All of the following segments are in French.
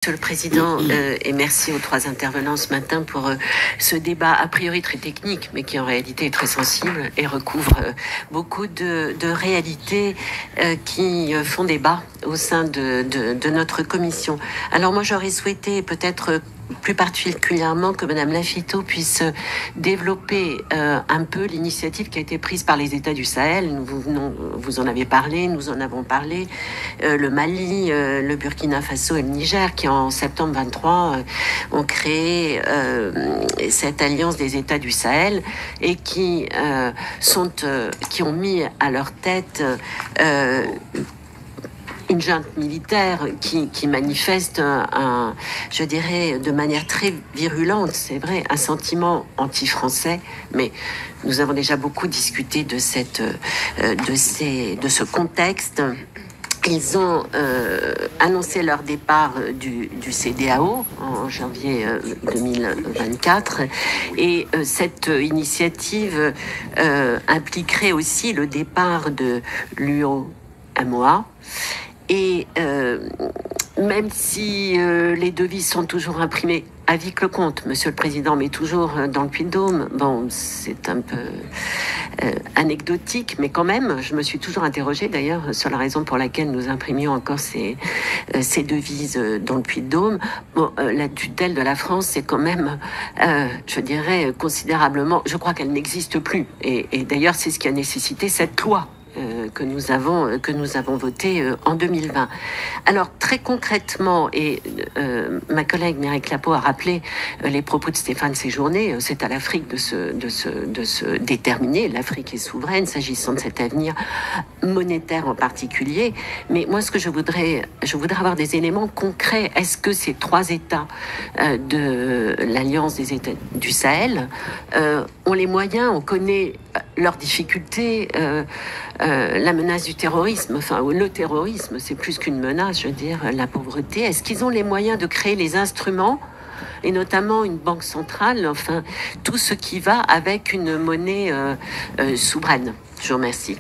Monsieur le Président, et merci aux trois intervenants ce matin pour ce débat a priori très technique, mais qui en réalité est très sensible et recouvre beaucoup de réalités qui font débat au sein de notre commission. Alors moi, j'aurais souhaité peut-être plus particulièrement que Madame Lafitau puisse développer un peu l'initiative qui a été prise par les États du Sahel. Vous en avez parlé, nous en avons parlé. Le Mali, le Burkina Faso et le Niger qui en septembre 23 ont créé cette alliance des États du Sahel et qui ont mis à leur tête une junte militaire qui manifeste je dirais, de manière très virulente, c'est vrai, un sentiment anti-français, mais nous avons déjà beaucoup discuté de ce contexte. Ils ont annoncé leur départ du CEDEAO en janvier 2024 et cette initiative impliquerait aussi le départ de l'UOMOA. Et même si les devises sont toujours imprimées à Vic-le-Comte, Monsieur le Président, mais toujours dans le Puy-de-Dôme, bon, c'est un peu anecdotique, mais quand même, je me suis toujours interrogée d'ailleurs sur la raison pour laquelle nous imprimions encore ces devises dans le Puy-de-Dôme. Bon, la tutelle de la France, c'est quand même, je dirais, considérablement, je crois qu'elle n'existe plus. Et d'ailleurs, c'est ce qui a nécessité cette loi que nous avons voté en 2020. Alors très concrètement, et ma collègue Mireille Clapeau a rappelé les propos de Stéphane Séjourné, c'est à l'Afrique de se déterminer. L'Afrique est souveraine s'agissant de cet avenir monétaire en particulier. Mais moi, ce que je voudrais avoir des éléments concrets. Est-ce que ces trois États de l'Alliance des États du Sahel ont les moyens, on connaît leurs difficultés, la menace du terrorisme, enfin le terrorisme, c'est plus qu'une menace, je veux dire, la pauvreté. Est-ce qu'ils ont les moyens de créer les instruments, et notamment une banque centrale, enfin tout ce qui va avec une monnaie souveraine? Je vous remercie.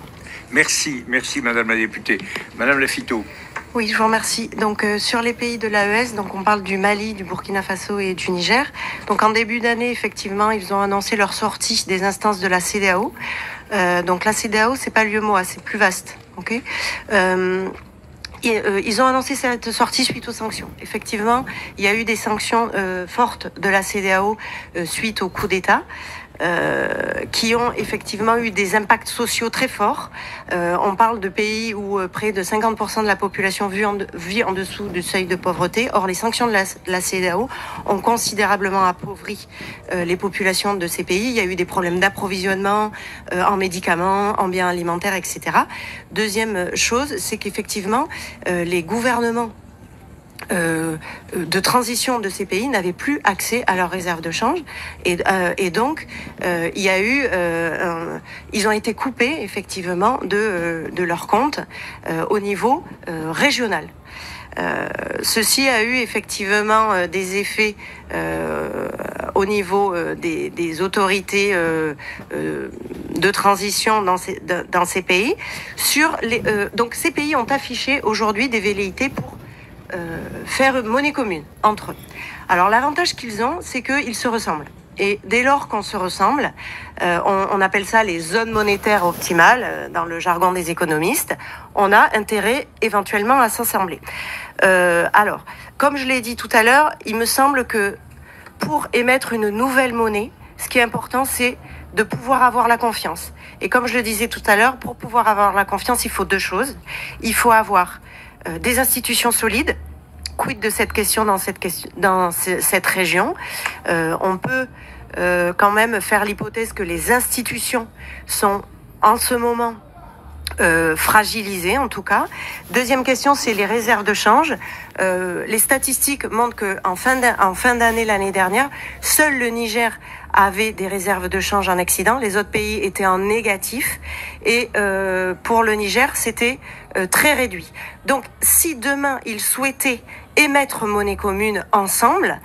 Merci Madame la députée. Madame Lafitau. Oui, je vous remercie. Donc sur les pays de l'AES, donc on parle du Mali, du Burkina Faso et du Niger. Donc en début d'année, effectivement, ils ont annoncé leur sortie des instances de la CEDEAO. Donc la CEDEAO, c'est pas l'UEMOA, c'est plus vaste. Ok. Ils ont annoncé cette sortie suite aux sanctions. Effectivement, il y a eu des sanctions fortes de la CEDEAO suite au coup d'État. Qui ont effectivement eu des impacts sociaux très forts. On parle de pays où près de 50% de la population vit en dessous du seuil de pauvreté. Or, les sanctions de la CEDEAO ont considérablement appauvri les populations de ces pays. Il y a eu des problèmes d'approvisionnement en médicaments, en biens alimentaires, etc. Deuxième chose, c'est qu'effectivement, les gouvernements de transition de ces pays n'avaient plus accès à leurs réserves de change et donc il y a eu ils ont été coupés effectivement de leur compte au niveau régional. Ceci a eu effectivement des effets au niveau des autorités de transition dans ces pays. Donc ces pays ont affiché aujourd'hui des velléités pour faire monnaie commune entre eux. Alors l'avantage qu'ils ont, c'est qu'ils se ressemblent. Et dès lors qu'on se ressemble, on appelle ça les zones monétaires optimales dans le jargon des économistes, on a intérêt éventuellement à s'assembler. Alors, comme je l'ai dit tout à l'heure, il me semble que pour émettre une nouvelle monnaie, ce qui est important, c'est de pouvoir avoir la confiance. Et comme je le disais tout à l'heure, pour pouvoir avoir la confiance, il faut deux choses. Il faut avoir des institutions solides. Quid de cette question dans cette région? On peut quand même faire l'hypothèse que les institutions sont en ce moment fragilisées en tout cas. Deuxième question, c'est les réserves de change. Les statistiques montrent qu'en fin d'année l'année dernière, seul le Niger avait des réserves de change en excédent. Les autres pays étaient en négatif. Et pour le Niger, c'était très réduit. Donc, si demain, ils souhaitaient émettre monnaie commune ensemble,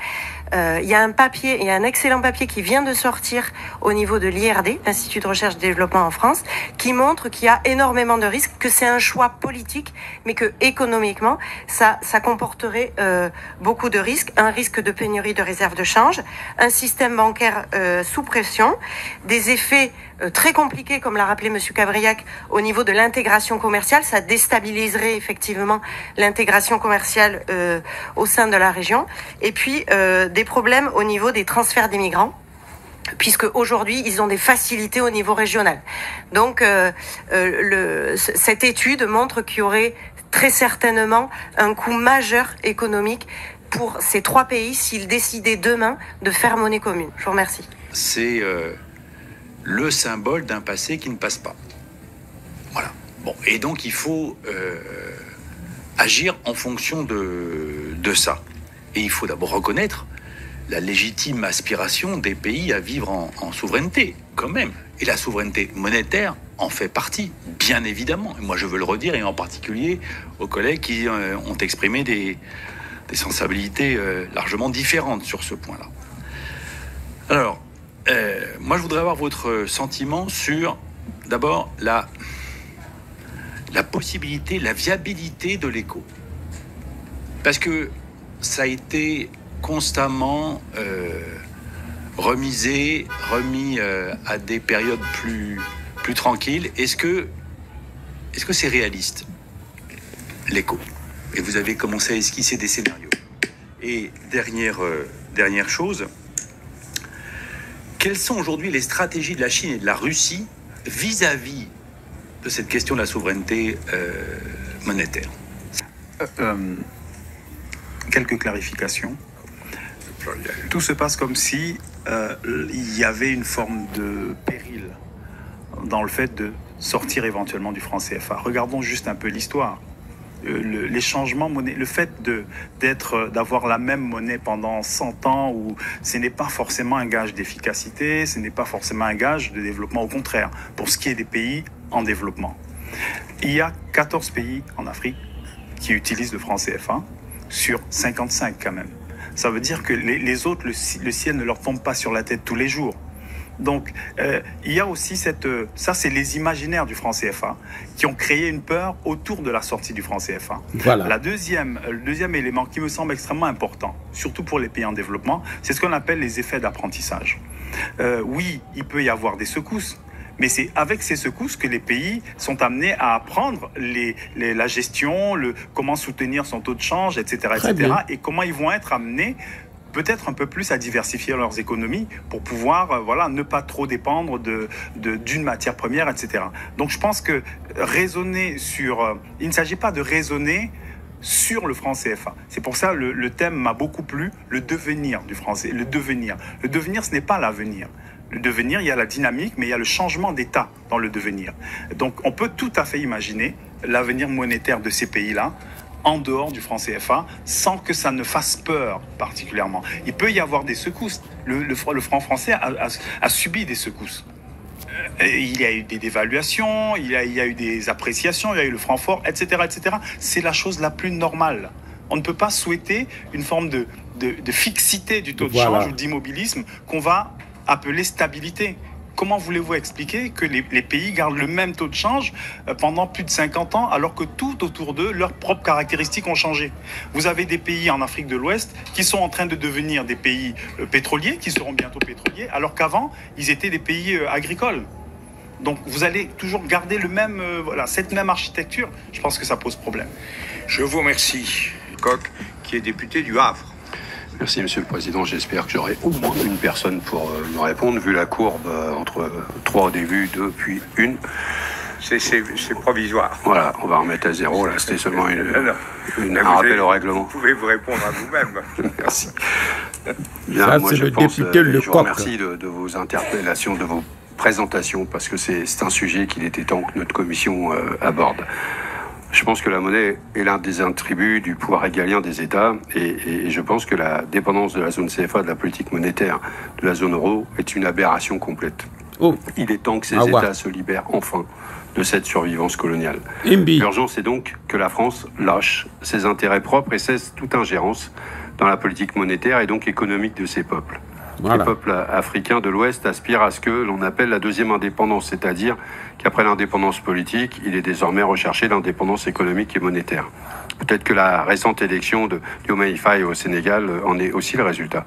Il y a un papier, il y a un excellent papier qui vient de sortir au niveau de l'IRD, l'Institut de Recherche et Développement en France, qui montre qu'il y a énormément de risques, que c'est un choix politique, mais que économiquement, ça comporterait beaucoup de risques. Un risque de pénurie de réserves de change, un système bancaire sous pression, des effets très compliqués, comme l'a rappelé Monsieur Cabriac, au niveau de l'intégration commerciale. Ça déstabiliserait effectivement l'intégration commerciale au sein de la région. Et puis des problèmes au niveau des transferts des migrants, puisque aujourd'hui ils ont des facilités au niveau régional. Donc cette étude montre qu'il y aurait très certainement un coût majeur économique pour ces trois pays s'ils décidaient demain de faire monnaie commune. Je vous remercie. C'est le symbole d'un passé qui ne passe pas. Voilà. Bon, et donc il faut agir en fonction de ça. Et il faut d'abord reconnaître la légitime aspiration des pays à vivre en souveraineté, quand même. Et la souveraineté monétaire en fait partie, bien évidemment. Et moi, je veux le redire, et en particulier aux collègues qui ont exprimé des sensibilités largement différentes sur ce point-là. Alors, moi, je voudrais avoir votre sentiment sur, d'abord, la possibilité, la viabilité de l'éco. Parce que ça a été constamment remis à des périodes plus tranquilles. Est-ce que c'est réaliste, l'éco? Et vous avez commencé à esquisser des scénarios. Et dernière chose, quelles sont aujourd'hui les stratégies de la Chine et de la Russie vis-à-vis de cette question de la souveraineté monétaire? Quelques clarifications. Tout se passe comme si il y avait une forme de péril dans le fait de sortir éventuellement du franc CFA. Regardons juste un peu l'histoire. Les changements monnaie, le fait d'avoir la même monnaie pendant 100 ans, où ce n'est pas forcément un gage d'efficacité, ce n'est pas forcément un gage de développement, au contraire, pour ce qui est des pays en développement. Il y a 14 pays en Afrique qui utilisent le franc CFA, sur 55 quand même. Ça veut dire que les autres, le ciel ne leur tombe pas sur la tête tous les jours. Donc, il y a aussi ça c'est les imaginaires du franc CFA qui ont créé une peur autour de la sortie du franc CFA. Voilà. Le deuxième élément qui me semble extrêmement important, surtout pour les pays en développement, c'est ce qu'on appelle les effets d'apprentissage. Oui, il peut y avoir des secousses, mais c'est avec ces secousses que les pays sont amenés à apprendre la gestion, comment soutenir son taux de change, etc., et comment ils vont être amenés peut-être un peu plus à diversifier leurs économies pour pouvoir ne pas trop dépendre d'une matière première, etc. Donc je pense que raisonner il ne s'agit pas de raisonner sur le franc CFA. C'est pour ça le thème m'a beaucoup plu, le devenir du français. Le devenir, ce n'est pas l'avenir. Le devenir, il y a la dynamique, mais il y a le changement d'état dans le devenir. Donc on peut tout à fait imaginer l'avenir monétaire de ces pays-là en dehors du franc CFA, sans que ça ne fasse peur particulièrement. Il peut y avoir des secousses. Le franc français a subi des secousses. Il y a eu des dévaluations, il y a eu des appréciations, il y a eu le franc fort, etc., etc. C'est la chose la plus normale. On ne peut pas souhaiter une forme de fixité du taux de change ou d'immobilisme qu'on va appeler stabilité. Comment voulez-vous expliquer que les pays gardent le même taux de change pendant plus de 50 ans alors que tout autour d'eux, leurs propres caractéristiques ont changé? Vous avez des pays en Afrique de l'Ouest qui sont en train de devenir des pays pétroliers, qui seront bientôt pétroliers, alors qu'avant, ils étaient des pays agricoles. Donc vous allez toujours garder cette même architecture. Je pense que ça pose problème. Je vous remercie, Coq, qui est député du Havre. Merci, Monsieur le Président. J'espère que j'aurai au moins une personne pour me répondre, vu la courbe entre 3 au début, 2, puis 1. C'est provisoire. Voilà, on va remettre à 0. Là, c'était seulement un rappel au règlement. Vous pouvez vous répondre à vous-même. Merci. Bien, ça, moi, c'est je le pense, député je Lecoq. vous remercie de vos interpellations, de vos présentations, parce que c'est un sujet qu'il était temps que notre commission aborde. Je pense que la monnaie est l'un des attributs du pouvoir régalien des États et je pense que la dépendance de la zone CFA, de la politique monétaire de la zone euro est une aberration complète. Oh. Il est temps que ces États se libèrent enfin de cette survivance coloniale. L'urgence est donc que la France lâche ses intérêts propres et cesse toute ingérence dans la politique monétaire et donc économique de ces peuples. Voilà. Les peuples africains de l'Ouest aspirent à ce que l'on appelle la deuxième indépendance, c'est-à-dire qu'après l'indépendance politique, il est désormais recherché l'indépendance économique et monétaire. Peut-être que la récente élection de Diomaye Faye au Sénégal en est aussi le résultat.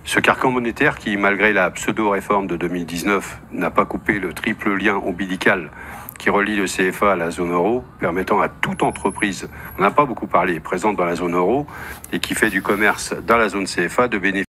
Ce carcan monétaire qui, malgré la pseudo-réforme de 2019, n'a pas coupé le triple lien ombilical qui relie le CFA à la zone euro, permettant à toute entreprise, on n'a pas beaucoup parlé, présente dans la zone euro et qui fait du commerce dans la zone CFA de bénéficier